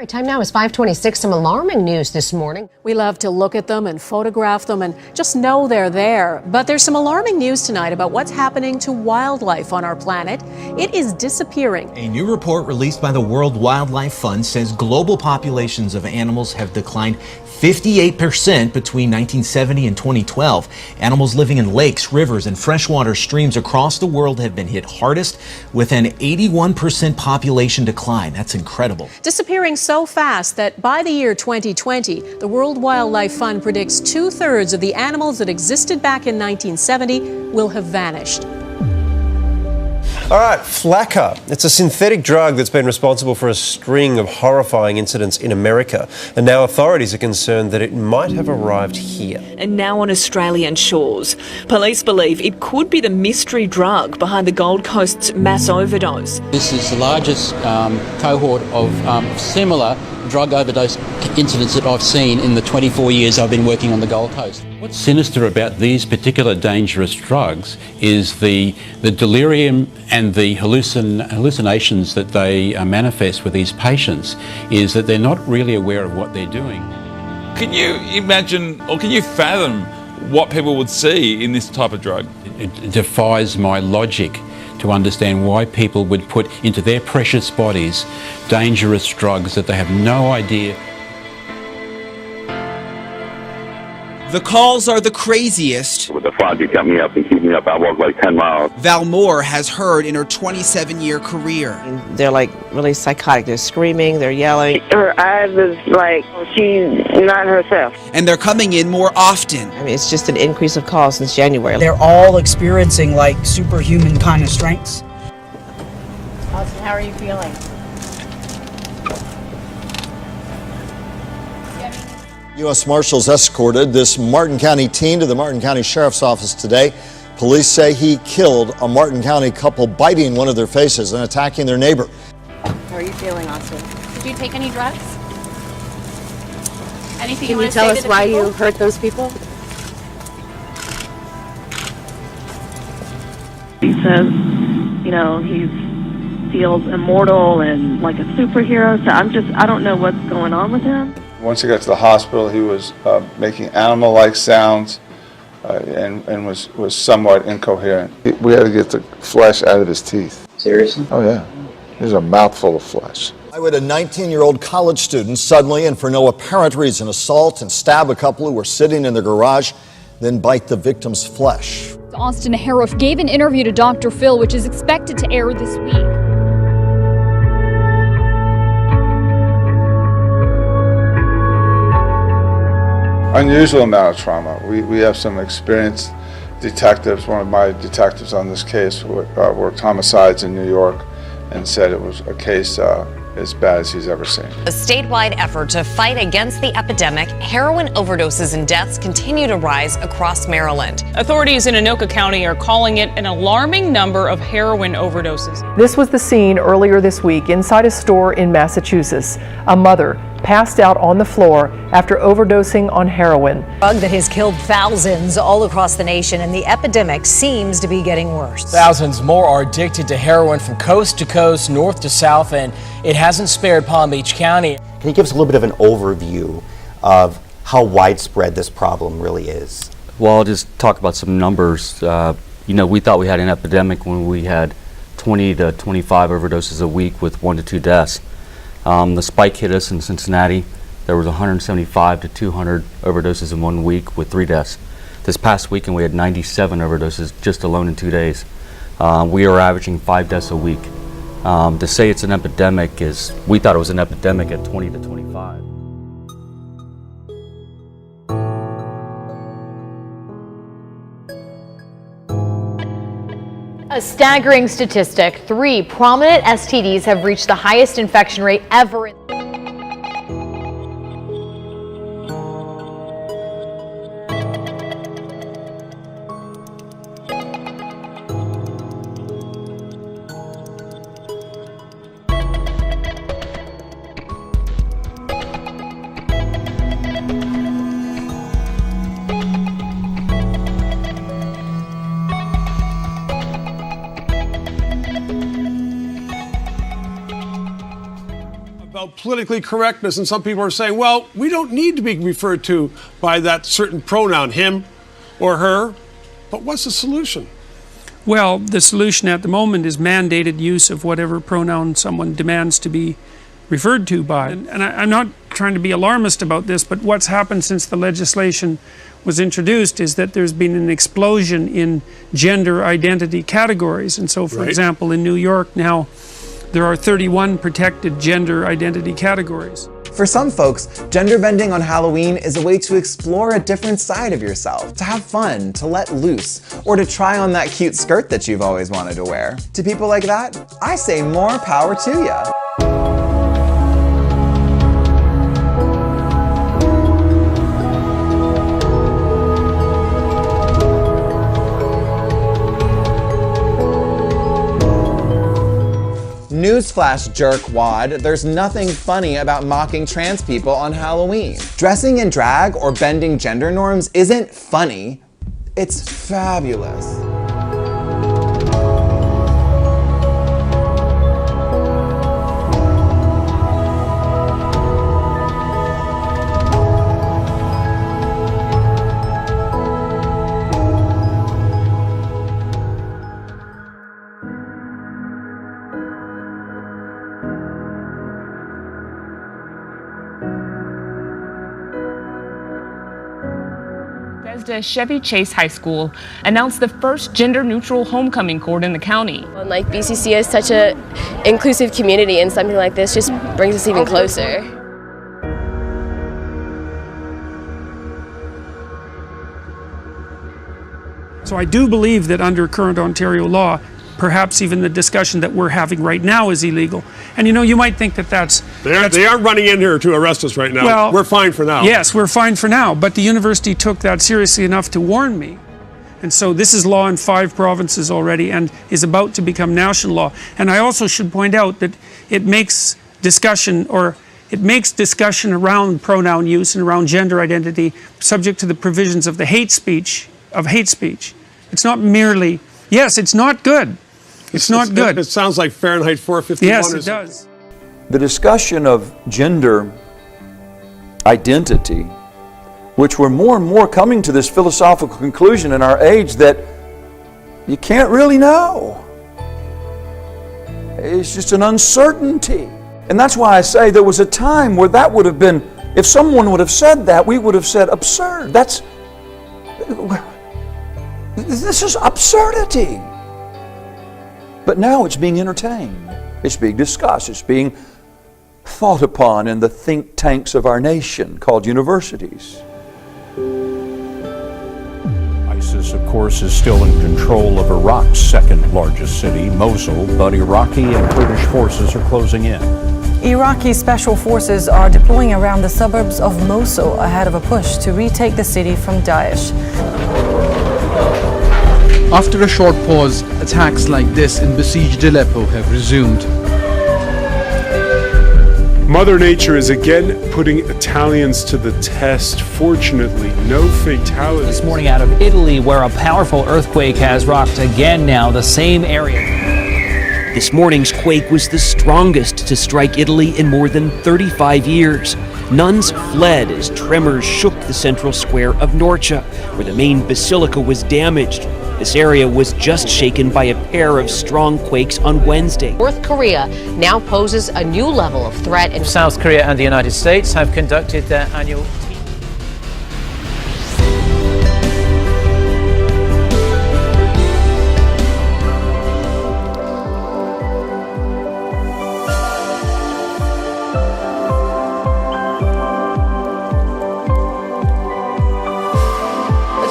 right, time now is 5:26. Some alarming news this morning. We love to look at them and photograph them and just know they're there. But there's some alarming news tonight about what's happening to wildlife on our planet. It is disappearing. A new report released by the World Wildlife Fund says global populations of animals have declined 58% between 1970 and 2012. Animals living in lakes, rivers, and freshwater streams across the world have been hit hardest, with an 81% population decline. That's incredible. Disappearing so fast that by the year 2020, the World Wildlife Fund predicts 2/3 of the animals that existed back in 1970 will have vanished. All right, Flakka. It's a synthetic drug that's been responsible for a string of horrifying incidents in America. And now authorities are concerned that it might have arrived here. And now on Australian shores. Police believe it could be the mystery drug behind the Gold Coast's mass overdose. This is the largest cohort of similar drug overdose incidents that I've seen in the 24 years I've been working on the Gold Coast. What's sinister about these particular dangerous drugs is the delirium and the hallucinations that they manifest with these patients, is that they're not really aware of what they're doing. Can you imagine, or can you fathom what people would see in this type of drug? It defies my logic to understand why people would put into their precious bodies dangerous drugs that they have no idea. The calls are the craziest. With the foggy kept me up and keep me up. I walked like 10 miles. Val Moore has heard in her 27-year career. They're like really psychotic. They're screaming, they're yelling. Her eyes is like she's not herself. And they're coming in more often. I mean, it's just an increase of calls since January. They're all experiencing like superhuman kind of strengths. Austin, how are you feeling? U.S. Marshals escorted this Martin County teen to the Martin County Sheriff's Office today. Police say he killed a Martin County couple biting one of their faces and attacking their neighbor. How are you feeling, Austin? Did you take any drugs? Anything Can you tell us why you hurt those people? He says, you know, he feels immortal and like a superhero. So I don't know what's going on with him. Once he got to the hospital, he was making animal-like sounds and was somewhat incoherent. We had to get the flesh out of his teeth. Seriously? Oh, yeah. There's a mouthful of flesh. Why would a 19-year-old college student suddenly and for no apparent reason assault and stab a couple who were sitting in their garage, then bite the victim's flesh? Austin Harroff gave an interview to Dr. Phil, which is expected to air this week. Unusual amount of trauma. We have some experienced detectives. One of my detectives on this case worked homicides in New York and said it was a case as bad as he's ever seen. A statewide effort to fight against the epidemic, heroin overdoses and deaths continue to rise across Maryland. Authorities in Anoka County are calling it an alarming number of heroin overdoses. This was the scene earlier this week inside a store in Massachusetts. A mother passed out on the floor after overdosing on heroin. A drug that has killed thousands all across the nation, and the epidemic seems to be getting worse. Thousands more are addicted to heroin from coast to coast, north to south, and it hasn't spared Palm Beach County. Can you give us a little bit of an overview of how widespread this problem really is? Well, I'll just talk about some numbers. We thought we had an epidemic when we had 20 to 25 overdoses a week with 1 to 2 deaths. The spike hit us in Cincinnati. There was 175 to 200 overdoses in 1 week with 3 deaths. This past weekend we had 97 overdoses just alone in 2 days. We are averaging 5 deaths a week. To say it's an epidemic we thought it was an epidemic at 20 to 25. A staggering statistic, 3 prominent STDs have reached the highest infection rate ever. about politically correctness, and some people are saying, well, we don't need to be referred to by that certain pronoun, him or her. But what's the solution? Well, the solution at the moment is mandated use of whatever pronoun someone demands to be referred to by. And I'm not trying to be alarmist about this, but what's happened since the legislation was introduced is that there's been an explosion in gender identity categories. And so, for example, in New York now, there are 31 protected gender identity categories. For some folks, gender bending on Halloween is a way to explore a different side of yourself, to have fun, to let loose, or to try on that cute skirt that you've always wanted to wear. To people like that, I say more power to ya. Newsflash, jerkwad, there's nothing funny about mocking trans people on Halloween. Dressing in drag or bending gender norms isn't funny, it's fabulous. Bethesda Chevy Chase High School announced the first gender-neutral homecoming court in the county. Like BCC is such an inclusive community, and something like this just brings us even closer. So I do believe that under current Ontario law, perhaps even the discussion that we're having right now is illegal. And you know, you might think that that's... They aren't running in here to arrest us right now. Well, we're fine for now. Yes, we're fine for now, but the university took that seriously enough to warn me. And so this is law in 5 provinces already and is about to become national law. And I also should point out that it makes discussion around pronoun use and around gender identity subject to the provisions of the hate speech. It's not merely, yes, it's not good. It's not good. It sounds like Fahrenheit 451. Yes, it does. The discussion of gender identity, which we're more and more coming to this philosophical conclusion in our age that you can't really know. It's just an uncertainty. And that's why I say there was a time where that would have been, if someone would have said that, we would have said absurd. This is absurdity. But now it's being entertained. It's being discussed. It's being thought upon in the think tanks of our nation called universities. ISIS, of course, is still in control of Iraq's second largest city, Mosul, but Iraqi and Kurdish forces are closing in. Iraqi special forces are deploying around the suburbs of Mosul ahead of a push to retake the city from Daesh. After a short pause, attacks like this in besieged Aleppo have resumed. Mother Nature is again putting Italians to the test. Fortunately, no fatalities. This morning out of Italy, where a powerful earthquake has rocked again now the same area. This morning's quake was the strongest to strike Italy in more than 35 years. Nuns fled as tremors shook the central square of Norcia, where the main basilica was damaged. This area was just shaken by a pair of strong quakes on Wednesday. North Korea now poses a new level of threat. South Korea and the United States have conducted their annual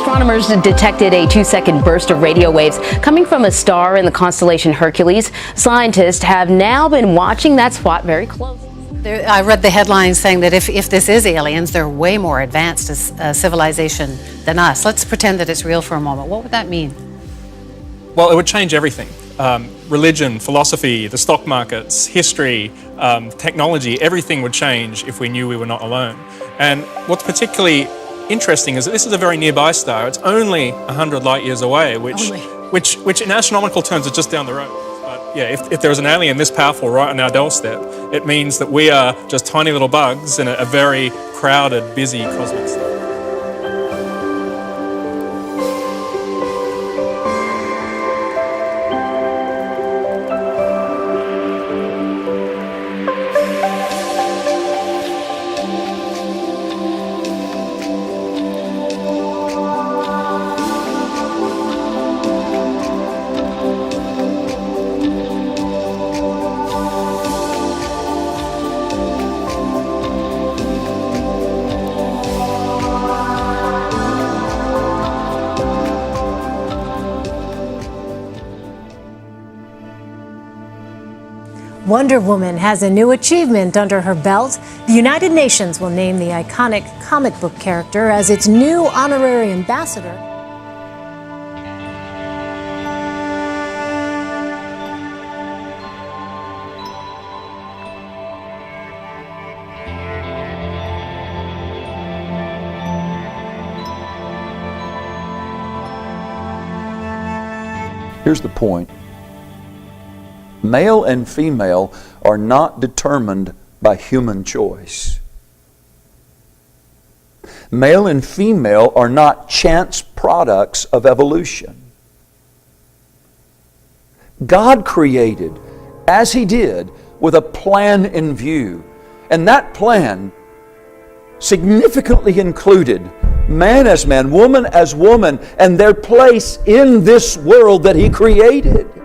Astronomers detected a 2-second burst of radio waves coming from a star in the constellation Hercules. Scientists have now been watching that spot very close. I read the headline saying that if this is aliens, they're way more advanced as civilization than us. Let's pretend that it's real for a moment. What would that mean? Well, it would change everything. Religion, philosophy, the stock markets, history, technology, everything would change if we knew we were not alone. And what's particularly interesting is that this is a very nearby star. It's only 100 light years away, which in astronomical terms is just down the road. But if there was an alien this powerful right on our doorstep, it means that we are just tiny little bugs in a very crowded, busy cosmic system. Wonder Woman has a new achievement under her belt. The United Nations will name the iconic comic book character as its new honorary ambassador. Here's the point. Male and female are not determined by human choice. Male and female are not chance products of evolution. God created, as He did, with a plan in view. And that plan significantly included man as man, woman as woman, and their place in this world that He created.